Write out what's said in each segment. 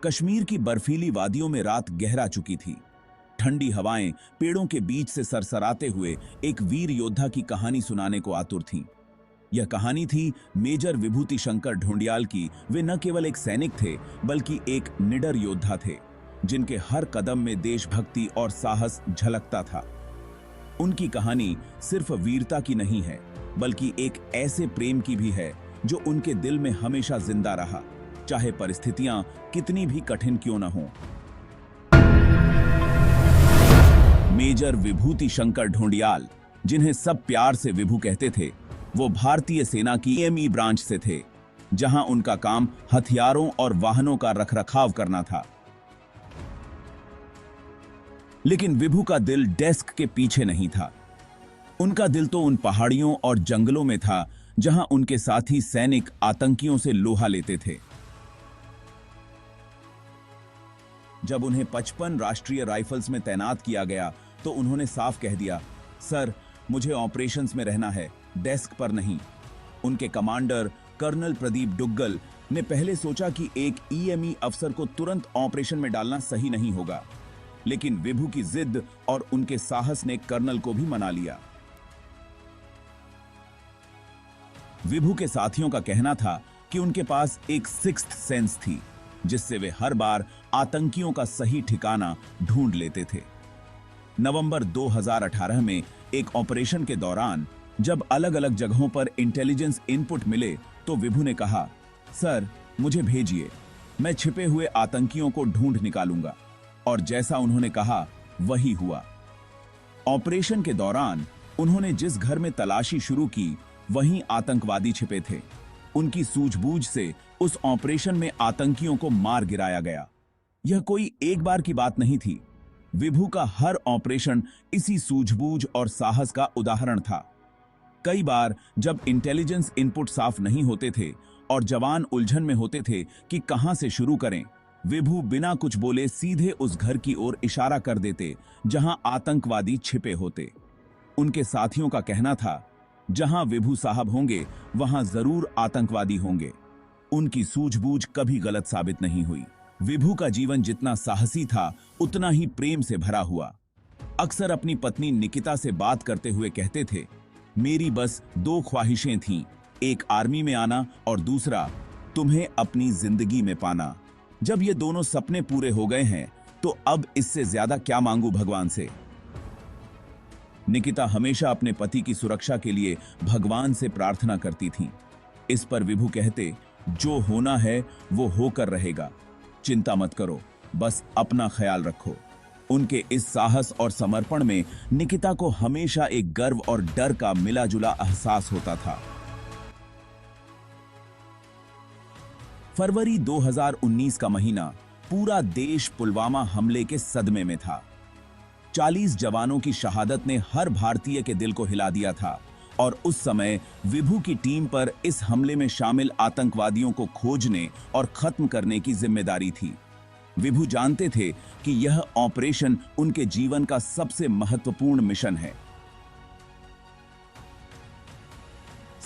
कश्मीर की बर्फीली वादियों में रात गहरा चुकी थी। ठंडी हवाएं पेड़ों के बीच से सरसराते हुए एक वीर योद्धा की कहानी सुनाने को आतुर थीं। यह कहानी थी मेजर विभूति शंकर ढोंडियाल की। वे न केवल एक सैनिक थे, बल्कि एक निडर योद्धा थे, जिनके हर कदम में देशभक्ति और साहस झलकता था। उनकी कहानी सिर्फ वीरता की नहीं है, बल्कि एक ऐसे प्रेम की भी है जो उनके दिल में हमेशा जिंदा रहा, चाहे परिस्थितियां कितनी भी कठिन क्यों न हों। मेजर विभूति शंकर ढोंडियाल, जिन्हें सब प्यार से विभू कहते थे, वो भारतीय सेना की एमई ब्रांच से थे, जहां उनका काम हथियारों और वाहनों का रखरखाव करना था। लेकिन विभू का दिल डेस्क के पीछे नहीं था। उनका दिल तो उन पहाड़ियों और जंगलों में था जहां उनके साथी सैनिक आतंकियों से लोहा लेते थे। जब उन्हें 55 राष्ट्रीय राइफल्स में तैनात किया गया तो उन्होंने साफ कह दिया, सर, मुझे ऑपरेशंस में रहना है, डेस्क पर नहीं। उनके कमांडर कर्नल प्रदीप डुग्गल ने पहले सोचा कि एक ईएमई अफसर को तुरंत ऑपरेशन में डालना सही नहीं होगा, लेकिन विभू की जिद और उनके साहस ने कर्नल को भी मना लिया। विभू के साथियों का कहना था कि उनके पास एक सिक्स्थ सेंस थी, जिससे वे हर बार आतंकियों का सही ठिकाना ढूंढ लेते थे। नवंबर 2018 में एक ऑपरेशन के दौरान जब अलग अलग जगहों पर इंटेलिजेंस इनपुट मिले तो विभू ने कहा, सर, मुझे भेजिए, मैं छिपे हुए आतंकियों को ढूंढ निकालूंगा। और जैसा उन्होंने कहा वही हुआ। ऑपरेशन के दौरान उन्होंने जिस घर में तलाशी शुरू की, वहीं आतंकवादी छिपे थे। उनकी सूझबूझ से उस ऑपरेशन में आतंकियों को मार गिराया गया। यह कोई एक बार की बात नहीं थी। विभू का हर ऑपरेशन इसी सूझबूझ और साहस का उदाहरण था। कई बार जब इंटेलिजेंस इनपुट साफ नहीं होते थे और जवान उलझन में होते थे कि कहां से शुरू करें, विभू बिना कुछ बोले सीधे उस घर की ओर इशारा कर देते जहां आतंकवादी छिपे होते। उनके साथियों का कहना था, जहां विभू साहब होंगे वहां जरूर आतंकवादी होंगे। उनकी सूझबूझ कभी गलत साबित नहीं हुई। विभू का जीवन जितना साहसी था, उतना ही प्रेम से भरा हुआ। अक्सर अपनी पत्नी निकिता से बात करते हुए कहते थे, मेरी बस 2 ख्वाहिशें थीं, एक आर्मी में आना और दूसरा तुम्हें अपनी जिंदगी में पाना। जब ये दोनों सपने पूरे हो गए हैं तो अब इससे ज्यादा क्या मांगू भगवान से। निकिता हमेशा अपने पति की सुरक्षा के लिए भगवान से प्रार्थना करती थीं। इस पर विभू कहते, जो होना है वो होकर रहेगा, चिंता मत करो, बस अपना ख्याल रखो। उनके इस साहस और समर्पण में निकिता को हमेशा एक गर्व और डर का मिला जुला एहसास होता था। फरवरी 2019 का महीना पूरा देश पुलवामा हमले के सदमे में था। 40 जवानों की शहादत ने हर भारतीय के दिल को हिला दिया था और उस समय विभू की टीम पर इस हमले में शामिल आतंकवादियों को खोजने और खत्म करने की जिम्मेदारी थी। विभू जानते थे कि यह ऑपरेशन उनके जीवन का सबसे महत्वपूर्ण मिशन है।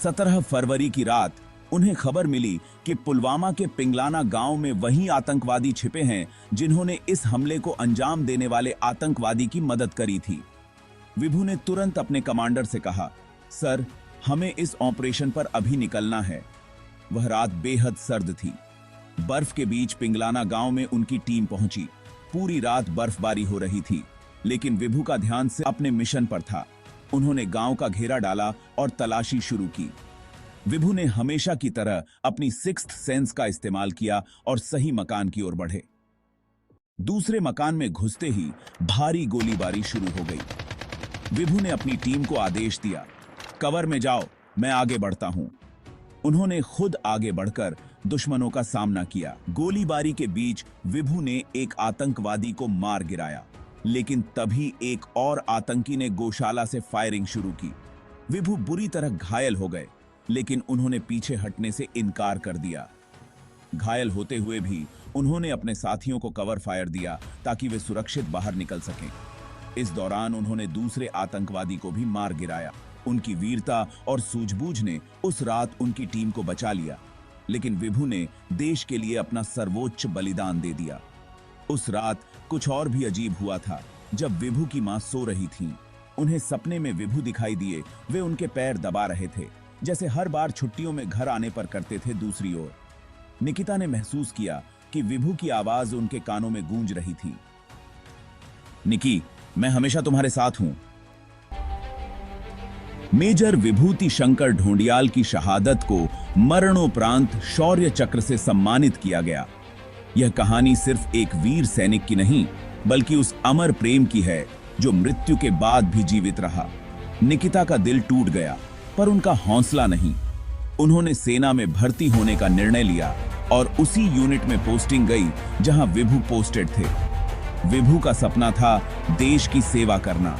17 फरवरी की रात उन्हें खबर मिली कि पुलवामा के पिंगलाना गांव में वही आतंकवादी छिपे हैं जिन्होंने इस हमले को अंजाम देने वाले आतंकवादी की मदद करी थी। विभू ने तुरंत अपने कमांडर से कहा, सर, हमें इस ऑपरेशन पर अभी निकलना है। वह रात बेहद सर्द थी। बर्फ के बीच पिंगलाना गांव में उनकी टीम पहुंची। पूरी रात बर्फबारी हो रही थी, लेकिन विभू का ध्यान से अपने मिशन पर था। उन्होंने गांव का घेरा डाला और तलाशी शुरू की। विभू ने हमेशा की तरह अपनी सिक्स्थ सेंस का इस्तेमाल किया और सही मकान की ओर बढ़े। दूसरे मकान में घुसते ही भारी गोलीबारी शुरू हो गई। विभू ने अपनी टीम को आदेश दिया, कवर में जाओ, मैं आगे बढ़ता हूं। उन्होंने खुद आगे बढ़कर दुश्मनों का सामना किया। गोलीबारी के बीच विभू ने एक आतंकवादी को मार गिराया, लेकिन तभी एक और आतंकी ने गौशाला से फायरिंग शुरू की। विभू बुरी तरह घायल हो गए, लेकिन उन्होंने पीछे हटने से इनकार कर दिया। घायल होते हुए भी उन्होंने अपने साथियों को कवर फायर दिया ताकि वे सुरक्षित बाहर निकल सकें। इस दौरान उन्होंने दूसरे आतंकवादी को भी मार गिराया। उनकी वीरता और सूझबूझ ने उस रात उनकी टीम को बचा लिया। लेकिन विभू ने देश के लिए अपना सर्वोच्च बलिदान दे दिया। उस रात कुछ और भी अजीब हुआ था। जब विभू की मां सो रही थीं, उन्हें सपने में विभू दिखाई दिए। वे उनके पैर दबा रहे थे, जैसे हर बार छुट्टियों में घर आने पर करते थे। दूसरी ओर निकिता ने महसूस किया कि विभू की आवाज उनके कानों में गूंज रही थी। निकी, मैं हमेशा तुम्हारे साथ हूं। मेजर विभूति शंकर ढोंडियाल की शहादत को मरणोपरांत शौर्य चक्र से सम्मानित किया गया। यह कहानी सिर्फ एक वीर सैनिक की नहीं, बल्कि उस अमर प्रेम की है जो मृत्यु के बाद भी जीवित रहा। निकिता का दिल टूट गया, पर उनका हौसला नहीं। उन्होंने सेना में भर्ती होने का निर्णय लिया और उसी यूनिट में पोस्टिंग गई जहां विभू पोस्टेड थे। विभू का सपना था देश की सेवा करना,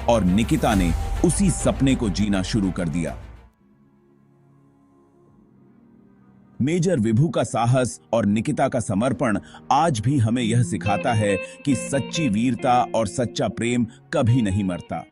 और निकिता ने उसी सपने को जीना शुरू कर दिया। मेजर विभू का साहस और निकिता का समर्पण आज भी हमें यह सिखाता है कि सच्ची वीरता और सच्चा प्रेम कभी नहीं मरता।